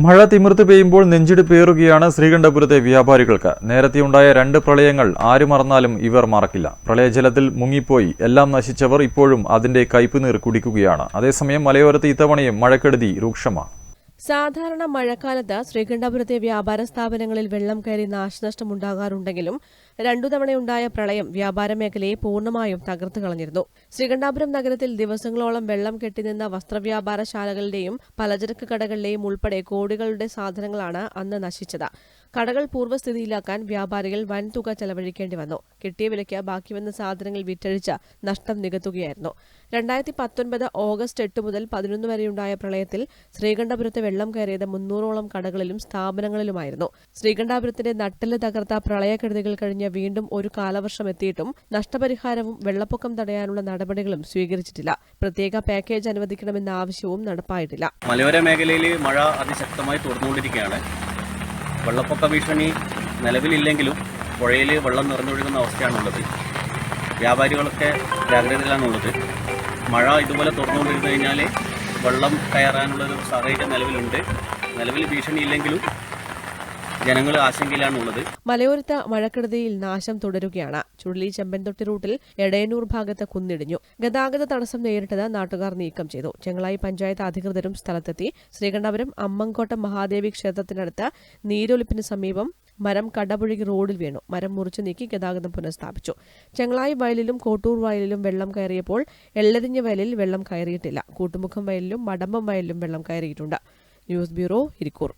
മഴ തിമിർത്ത് പെയ്യുമ്പോൾ നെഞ്ചിടിപ്പേറുകയാണ് ശ്രീകണ്ഠപുരത്തെ വ്യാപാരികൾക്ക്. നേരത്തെയുണ്ടായ 2 പ്രളയങ്ങൾ ആര് മറന്നാലും ഇവർ മറക്കില്ല. പ്രളയജലത്തിൽ മുങ്ങിപ്പോയി എല്ലാം നശിച്ചവർ ഇപ്പോഴും അതിന്റെ കയ്പുനീർ കുടിക്കുകയാണ്. അതേസമയം മലയോരത്ത് ഇത്തവണയും മഴക്കെടുതി രൂക്ഷമാണ്. സാധാരണ മഴക്കാലത്ത് ശ്രീകണ്ഠപുരത്തെ വ്യാപാര സ്ഥാപനങ്ങളിൽ വെള്ളം കയറി നാശനഷ്ടമുണ്ടാകാറുണ്ടെങ്കിലും 2 തവണയുണ്ടായ പ്രളയം വ്യാപാര മേഖലയെ പൂർണ്ണമായും തകർത്തു കളഞ്ഞിരുന്നു. ശ്രീകണ്ഠാപുരം നഗരത്തിൽ ദിവസങ്ങളോളം വെള്ളം കെട്ടിനിന്ന വസ്ത്രവ്യാപാരശാലകളുടെയും പലചരക്ക് കടകളിലെയും ഉൾപ്പെടെ കോടികളുടെ സാധനങ്ങളാണ് അന്ന് നശിച്ചത്. കടകൾ പൂർവ്വസ്ഥിതിയിലാക്കാൻ വ്യാപാരികൾ വൻതുക ചെലവഴിക്കേണ്ടി വന്നു. കിട്ടിയ വിലയ്ക്ക് ബാക്കിവന്ന സാധനങ്ങൾ വിറ്റഴിച്ച് നഷ്ടം നികത്തുകയായിരുന്നു. 2019 ഓഗസ്റ്റ് 8 മുതൽ 11 വരെയുണ്ടായ പ്രളയത്തിൽ ശ്രീകണ്ഠപുരത്ത് വെള്ളം കയറിയത് 300ഓളം കടകളിലും സ്ഥാപനങ്ങളിലുമായിരുന്നു. ശ്രീകണ്ഠാപുരത്തിന്റെ നട്ടെല്ല് തകർത്ത പ്രളയക്കെടുതികൾ കഴിഞ്ഞ് വീണ്ടും ഒരു കാലവർഷം എത്തിയിട്ടും നഷ്ടപരിഹാരവും വെള്ളപ്പൊക്കം തടയാനുള്ള നടപടികളും സ്വീകരിച്ചിട്ടില്ല. പ്രത്യേക പാക്കേജ് അനുവദിക്കണമെന്ന ആവശ്യവും നടപ്പായിട്ടില്ല. മലയോര മേഖലയിൽ മഴ അതിശക്തമായി തുടർന്നുകൊണ്ടിരിക്കുകയാണ്. വെള്ളപ്പൊക്ക ഭീഷണി നിലവിലില്ലെങ്കിലും പുഴയിൽ വെള്ളം നിറഞ്ഞൊഴുകുന്ന അവസ്ഥയാണുള്ളത്. വ്യാപാരികളൊക്കെ ജാഗ്രതയിലാണുള്ളത്. മഴ ഇതുപോലെ തുറന്നുകൊണ്ടിരുന്നു കഴിഞ്ഞാൽ വെള്ളം കയറാനുള്ളൊരു സാഹചര്യം നിലവിലുണ്ട്. നിലവിൽ ഭീഷണിയില്ലെങ്കിലും ജനങ്ങൾ ആശങ്കയിലാണുള്ളത്. മലയോരത്ത് മഴക്കെടുതിയിൽ നാശം തുടരുകയാണ്. ചുഴലി ചെമ്പൻതൊട്ടി റൂട്ടിൽ എടയന്നൂർ ഭാഗത്ത് കുന്നിടിഞ്ഞു. ഗതാഗത തടസ്സം നേരിട്ടത് നാട്ടുകാർ നീക്കം ചെയ്തു. ചെങ്ങളായി പഞ്ചായത്ത് അധികൃതരും സ്ഥലത്തെത്തി. ശ്രീകണ്ഠപുരം അമ്മങ്കോട്ടം മഹാദേവി ക്ഷേത്രത്തിനടുത്ത് നീരൊലിപ്പിന് സമീപം മരം കടപുഴകി റോഡിൽ വീണു. മരം മുറിച്ചു നീക്കി ഗതാഗതം പുനഃസ്ഥാപിച്ചു. ചെങ്ങളായി വയലിലും കോട്ടൂർ വയലിലും വെള്ളം കയറിയപ്പോൾ എള്ളരിഞ്ഞ വയലിൽ വെള്ളം കയറിയിട്ടില്ല. കൂട്ടുമുഖം വയലിലും മടമ്പം വയലിലും വെള്ളം കയറിയിട്ടുണ്ട്. News bureau, Irikkur.